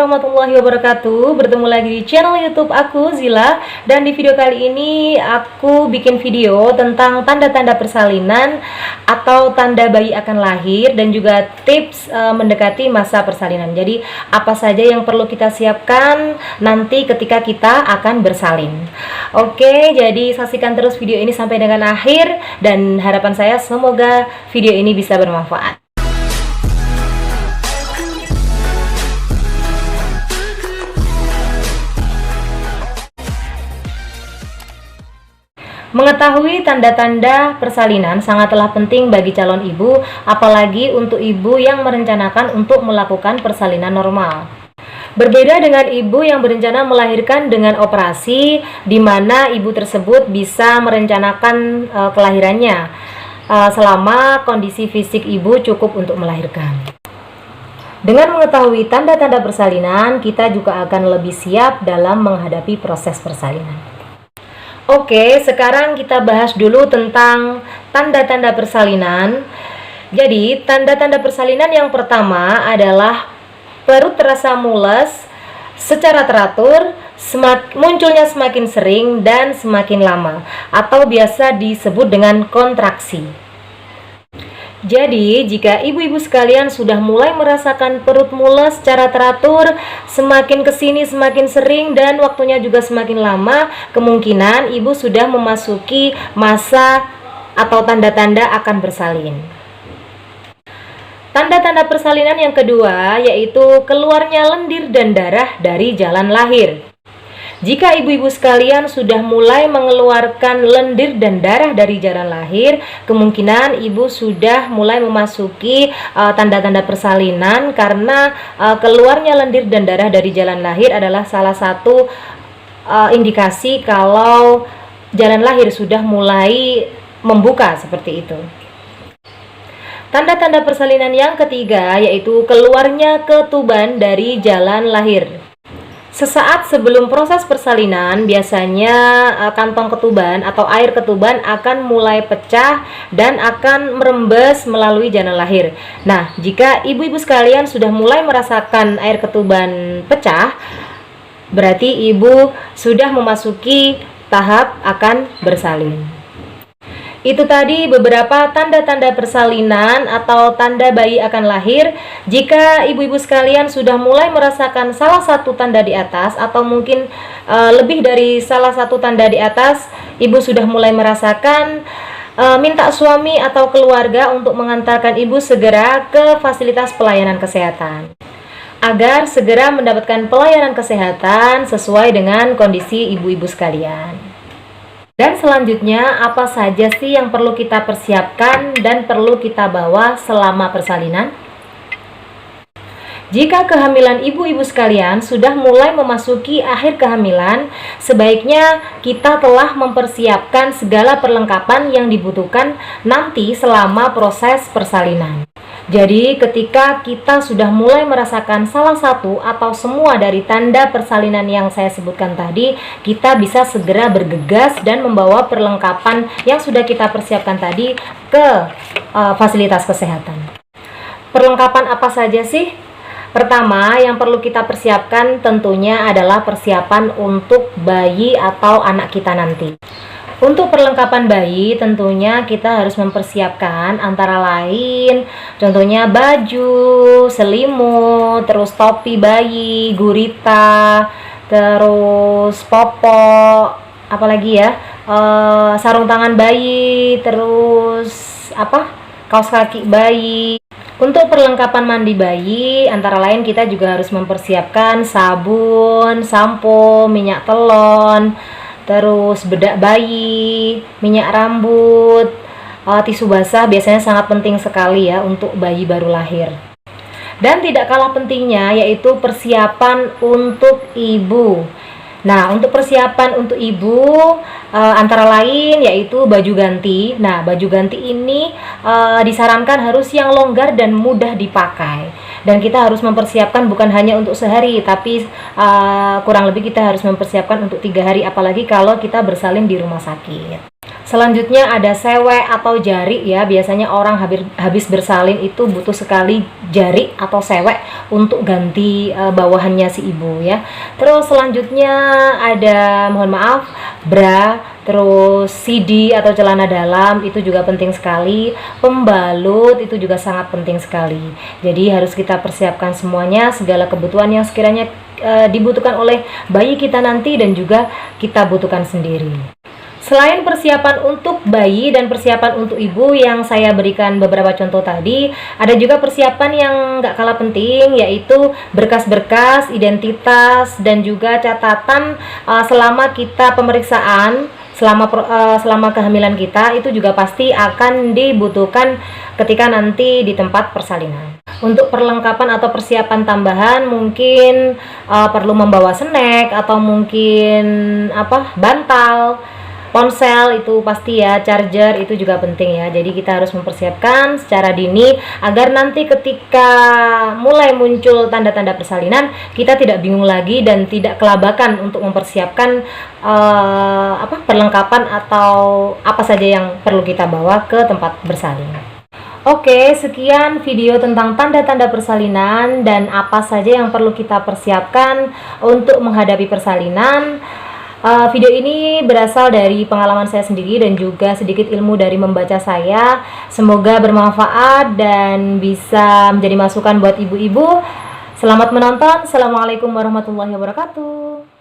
warahmatullahi wabarakatuh. Bertemu lagi di channel YouTube aku, Zila. Dan di video kali ini aku bikin video tentang tanda-tanda persalinan atau tanda bayi akan lahir, dan juga tips mendekati masa persalinan. Jadi apa saja yang perlu kita siapkan nanti ketika kita akan bersalin. Oke, jadi saksikan terus video ini sampai dengan akhir, dan harapan saya semoga video ini bisa bermanfaat. Mengetahui tanda-tanda persalinan sangatlah penting bagi calon ibu, apalagi untuk ibu yang merencanakan untuk melakukan persalinan normal. Berbeda dengan ibu yang berencana melahirkan dengan operasi, di mana ibu tersebut bisa merencanakan kelahirannya selama kondisi fisik ibu cukup untuk melahirkan. Dengan mengetahui tanda-tanda persalinan, kita juga akan lebih siap dalam menghadapi proses persalinan. Oke, sekarang kita bahas dulu tentang tanda-tanda persalinan. Jadi, tanda-tanda persalinan yang pertama adalah perut terasa mules secara teratur, munculnya semakin sering dan semakin lama, atau biasa disebut dengan kontraksi. Jadi, jika ibu-ibu sekalian sudah mulai merasakan perut mules secara teratur, semakin kesini semakin sering dan waktunya juga semakin lama, kemungkinan ibu sudah memasuki masa atau tanda-tanda akan bersalin. Tanda-tanda persalinan yang kedua yaitu keluarnya lendir dan darah dari jalan lahir. Jika ibu-ibu sekalian sudah mulai mengeluarkan lendir dan darah dari jalan lahir, kemungkinan ibu sudah mulai memasuki tanda-tanda persalinan, karena keluarnya lendir dan darah dari jalan lahir adalah salah satu indikasi kalau jalan lahir sudah mulai membuka seperti itu. Tanda-tanda persalinan yang ketiga yaitu keluarnya ketuban dari jalan lahir. Sesaat sebelum proses persalinan, biasanya kantong ketuban atau air ketuban akan mulai pecah dan akan merembes melalui jalan lahir. Nah, jika ibu-ibu sekalian sudah mulai merasakan air ketuban pecah, berarti ibu sudah memasuki tahap akan bersalin. Itu tadi beberapa tanda-tanda persalinan atau tanda bayi akan lahir. Jika ibu-ibu sekalian sudah mulai merasakan salah satu tanda di atas, atau mungkin lebih dari salah satu tanda di atas, ibu sudah mulai merasakan, minta suami atau keluarga untuk mengantarkan ibu segera ke fasilitas pelayanan kesehatan, agar segera mendapatkan pelayanan kesehatan sesuai dengan kondisi ibu-ibu sekalian. Dan selanjutnya, apa saja sih yang perlu kita persiapkan dan perlu kita bawa selama persalinan? Jika kehamilan ibu-ibu sekalian sudah mulai memasuki akhir kehamilan, sebaiknya kita telah mempersiapkan segala perlengkapan yang dibutuhkan nanti selama proses persalinan. Jadi, ketika kita sudah mulai merasakan salah satu atau semua dari tanda persalinan yang saya sebutkan tadi, kita bisa segera bergegas dan membawa perlengkapan yang sudah kita persiapkan tadi ke fasilitas kesehatan. Perlengkapan apa saja sih? Pertama, yang perlu kita persiapkan tentunya adalah persiapan untuk bayi atau anak kita nanti. Untuk perlengkapan bayi tentunya kita harus mempersiapkan antara lain contohnya baju, selimut, terus topi bayi, gurita, terus popok, apalagi ya, sarung tangan bayi, terus kaos kaki bayi. Untuk perlengkapan mandi bayi, antara lain kita juga harus mempersiapkan sabun, sampo, minyak telon, terus bedak bayi, minyak rambut, tisu basah biasanya sangat penting sekali ya untuk bayi baru lahir. Dan tidak kalah pentingnya yaitu persiapan untuk ibu. Nah, untuk persiapan untuk ibu antara lain yaitu baju ganti. Nah, baju ganti ini disarankan harus yang longgar dan mudah dipakai. Dan kita harus mempersiapkan bukan hanya untuk sehari, tapi kurang lebih kita harus mempersiapkan untuk 3 hari, apalagi kalau kita bersalin di rumah sakit. Selanjutnya ada sewek atau jari ya. Biasanya orang habis bersalin itu butuh sekali jari atau sewek untuk ganti bawahannya si ibu ya. Terus selanjutnya ada, mohon maaf, bra, terus CD atau celana dalam itu juga penting sekali. Pembalut itu juga sangat penting sekali. Jadi harus kita persiapkan semuanya, segala kebutuhan yang sekiranya dibutuhkan oleh bayi kita nanti dan juga kita butuhkan sendiri. Selain persiapan untuk bayi dan persiapan untuk ibu yang saya berikan beberapa contoh tadi, ada juga persiapan yang nggak kalah penting, yaitu berkas-berkas, identitas, dan juga catatan selama kita pemeriksaan, selama kehamilan kita, itu juga pasti akan dibutuhkan ketika nanti di tempat persalinan. Untuk perlengkapan atau persiapan tambahan mungkin perlu membawa snack atau mungkin bantal, ponsel itu pasti ya, charger itu juga penting ya. Jadi kita harus mempersiapkan secara dini agar nanti ketika mulai muncul tanda-tanda persalinan kita tidak bingung lagi dan tidak kelabakan untuk mempersiapkan perlengkapan atau apa saja yang perlu kita bawa ke tempat bersalin. Oke, sekian video tentang tanda-tanda persalinan dan apa saja yang perlu kita persiapkan untuk menghadapi persalinan. Video ini berasal dari pengalaman saya sendiri dan juga sedikit ilmu dari membaca saya. Semoga bermanfaat dan bisa menjadi masukan buat ibu-ibu. Selamat menonton. Assalamualaikum warahmatullahi wabarakatuh.